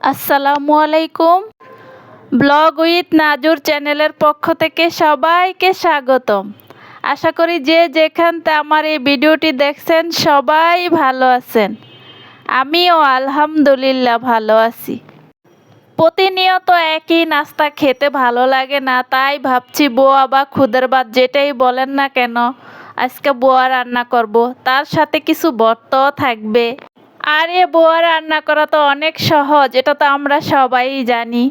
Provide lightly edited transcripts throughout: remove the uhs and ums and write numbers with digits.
আসসালামু আলাইকুম। Blog with নাজুর চ্যানেলের পক্ষ থেকে সবাইকে স্বাগতম। আশা করি যে যেখানতে আমার এই ভিডিওটি দেখছেন সবাই ভালো আছেন। আমিও আলহামদুলিল্লাহ ভালো আছি। প্রতিনিয়ত একই নাস্তা খেতে ভালো লাগে না, তাই ভাবছি বোয়া বা খুদের ভাত যেটাই বলেন না কেন আজকে বোয়া রান্না করব, তার সাথে কিছু ভর্তাও থাকবে। আর এ বোয়া রান্না করা তো অনেক সহজ, এটা তো আমরা সবাই জানি।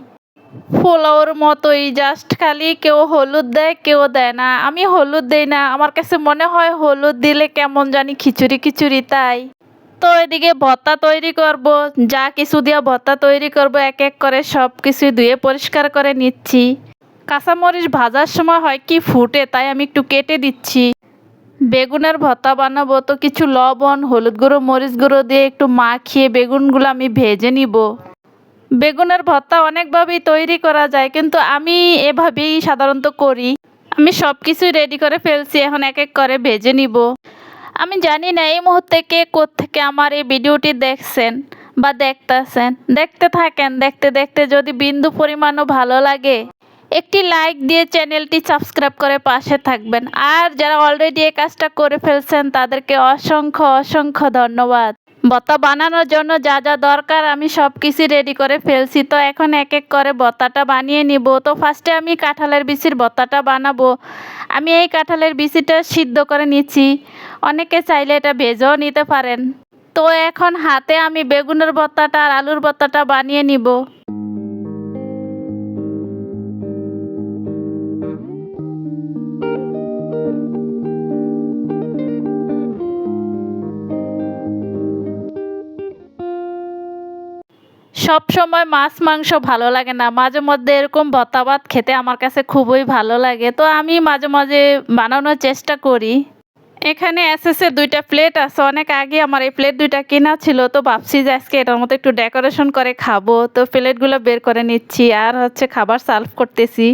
পোলাওর মতোই, জাস্ট খালি কেউ হলুদ দেয় কেউ দেয় না। আমি হলুদ দেই না, আমার কাছে মনে হয় হলুদ দিলে কেমন জানি খিচুড়ি খিচুড়ি, তাই। তো এদিকে ভর্তা তৈরি করব, যা কিছু দিয়ে ভর্তা তৈরি করব এক এক করে সব কিছু ধুয়ে পরিষ্কার করে নিচ্ছি। কাঁচামরিচ ভাজার সময় হয় কি ফুটে, তাই আমি একটু কেটে দিচ্ছি। বেগুনের ভর্তা বানাবো, তো কিছু লবণ হলুদ গুঁড়ো মরিচ গুঁড়ো দিয়ে একটু মাখিয়ে বেগুনগুলো আমি ভেজে নিব। বেগুনের ভর্তা অনেকভাবেই তৈরি করা যায়, কিন্তু আমি এভাবেই সাধারণত করি। আমি সব কিছুই রেডি করে ফেলছি, এখন এক এক করে ভেজে নিব। আমি জানি না এই মুহূর্তে কে কোত্থেকে আমার এই ভিডিওটি দেখছেন বা দেখতেছেন। দেখতে থাকেন, দেখতে দেখতে যদি বিন্দু পরিমাণও ভালো লাগে একটি লাইক দিয়ে চ্যানেলটি সাবস্ক্রাইব করে পাশে থাকবেন। আর যারা অলরেডি এই কাজটা করে ফেলছেন তাদেরকে অসংখ্য অসংখ্য ধন্যবাদ। ভর্তা বানানোর জন্য যা যা দরকার আমি সব কিছু রেডি করে ফেলছি, তো এখন এক এক করে ভর্তাটা বানিয়ে নিব। তো ফার্স্টে আমি কাঁঠালের বিচির ভর্তাটা বানাবো। আমি এই কাঁঠালের বিচিটা সিদ্ধ করে নিচ্ছি, অনেকে চাইলে এটা ভেজেও নিতে পারেন। তো এখন হাতে আমি বেগুনের ভর্তাটা আর আলুর ভর্তাটা বানিয়ে নিব। সব সময় মাছ মাংস ভালো লাগে না, মাঝে মধ্যে এরকম ভর্তা ভাত খেতে আমার কাছে খুবই ভালো লাগে, তো আমি মাঝে মাঝে বানানোর চেষ্টা করি। এখানে এসএসে দুইটা প্লেট আছে, অনেক আগে আমার এই প্লেট দুইটা কেনা ছিল, তো ভাবছি যে আজকে এটার মতো একটু ডেকোরেশন করে খাবো, তো প্লেটগুলো বের করে নিচ্ছি আর খাবার সার্ভ করতেছি।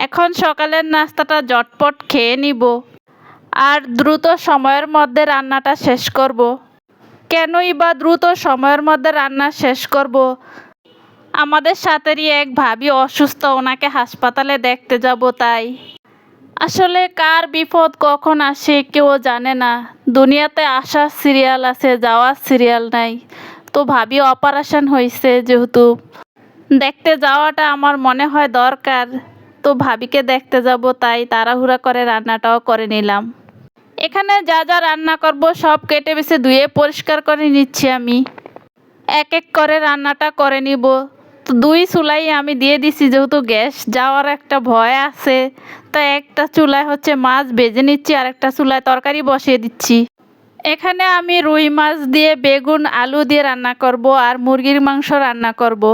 এখন সকালের নাস্তাটা ঝটপট খেয়ে নিব আর দ্রুত সময়ের মধ্যে রান্নাটা শেষ করব। কেনই বা দ্রুত সময়ের মধ্যে রান্না শেষ করব? আমাদের সাথেরই এক ভাবি অসুস্থ, ওনাকে হাসপাতালে দেখতে যাব, তাই। আসলে কার বিপদ কখন আসে কেউ জানে না। দুনিয়াতে আসার সিরিয়াল আছে, যাওয়ার সিরিয়াল নাই। তো ভাবি অপারেশন হয়েছে, যেহেতু দেখতে যাওয়াটা আমার মনে হয় দরকার। তো ভাবিকে দেখতে যাব, তাই তাড়াহুড়া করে রান্নাটাও করে নিলাম। এখানে যা যা রান্না করব সব কেটে বেছে ধুয়ে পরিষ্কার করে নিচ্ছি আমি। এক এক করে রান্নাটা করে নিব। তো দুই চুলাই আমি দিয়ে দিছি, যেহেতু গ্যাস যাওয়ার একটা ভয় আছে। তো একটা চুলায় মাছ ভেজে নিচ্ছি আর একটা চুলায় তরকারি বসিয়ে দিচ্ছি। এখানে আমি রুই মাছ দিয়ে বেগুন আলু দিয়ে রান্না করব আর মুরগির মাংস রান্না করব।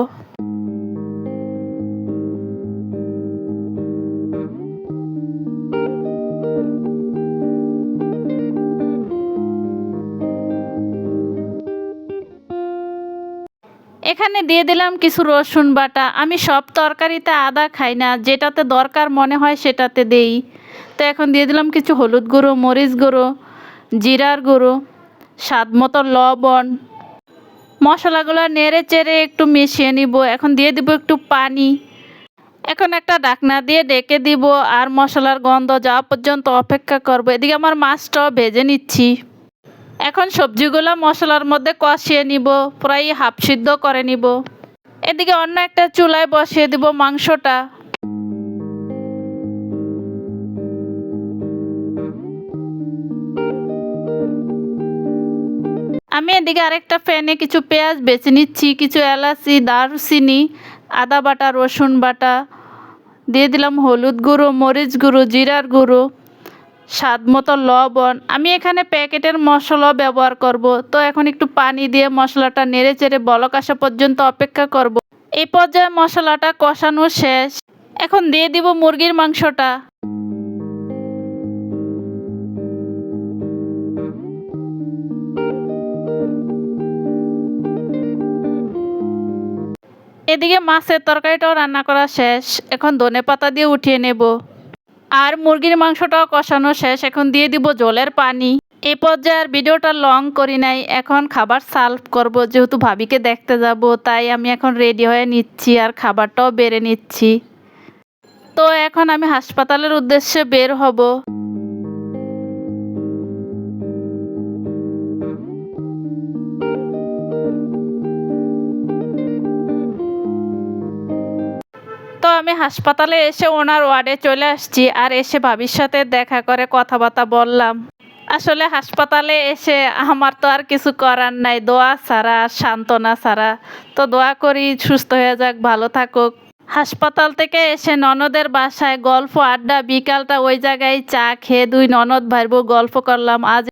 এখানে দিয়ে দিলাম কিছু রসুন বাটা। আমি সব তরকারিতে আদা খাই না, যেটাতে দরকার মনে হয় সেটাতে দেই। তো এখন দিয়ে দিলাম কিছু হলুদ গুঁড়ো মরিচ গুঁড়ো জিরার গুঁড়ো স্বাদ মতো লবণ। মশলাগুলো নেড়ে চেড়ে একটু মিশিয়ে নিব। এখন দিয়ে দিব একটু পানি। এখন একটা ঢাকনা দিয়ে ডেকে দিব আর মশলার গন্ধ যাওয়া পর্যন্ত অপেক্ষা করব। এদিকে আমার মাছটাও ভেজে নিচ্ছি। এখন সবজিগুলো মশলার মধ্যে কষিয়ে নিব, প্রায় হাফ সিদ্ধ করে নিব। এদিকে অন্য একটা চুলায় বসিয়ে দিব মাংসটা। আমি এদিকে আরেকটা প্যানে কিছু পেঁয়াজ বেছে নিচ্ছি, কিছু এলাচি দারুচিনি আদা বাটা রসুন বাটা দিয়ে দিলাম, হলুদ গুঁড়ো মরিচ গুঁড়ো জিরার গুঁড়ো স্বাদ মতো লবণ। আমি এখানে প্যাকেটের মশলা ব্যবহার করব। তো এখন একটু পানি দিয়ে মশলাটা নেড়ে চেড়ে বলক আসা পর্যন্ত অপেক্ষা করব। এই পর্যায়ে মশলাটা কষানো শেষ। এখন দিয়ে দিব মুরগির মাংসটা। এদিকে মাছের তরকারিটাও রান্না করা শেষ, এখন ধনেপাতা দিয়ে উঠিয়ে নেব। আর মুরগির মাংসটাও কষানো শেষ, এখন দিয়ে দিব জলের পানি। এই পর্যায়ে আর ভিডিওটা লং করি নাই, এখন খাবার সার্ভ করব। যেহেতু ভাবিকে দেখতে যাব, তাই আমি এখন রেডি হয়ে নিচ্ছি আর খাবারটাও বেড়ে নিচ্ছি। তো এখন আমি হাসপাতালের উদ্দেশ্যে বের হব। তো আমি হাসপাতালে এসে ওনার ওয়ার্ডে চলে আসছি, আর এসে ভাবির সাথে দেখা করে কথাবার্তা বললাম। আসলে হাসপাতালে এসে আমার তো আর কিছু করার নাই, দোয়া ছাড়া, সান্ত্বনা ছাড়া। তো দোয়া করি সুস্থ হয়ে যাক, ভালো থাকুক। হাসপাতাল থেকে এসে ননদের বাসায় গল্প আড্ডা, বিকালটা ওই জায়গায় চা খেয়ে দুই ননদ ভাইবো গল্প করলাম। আজ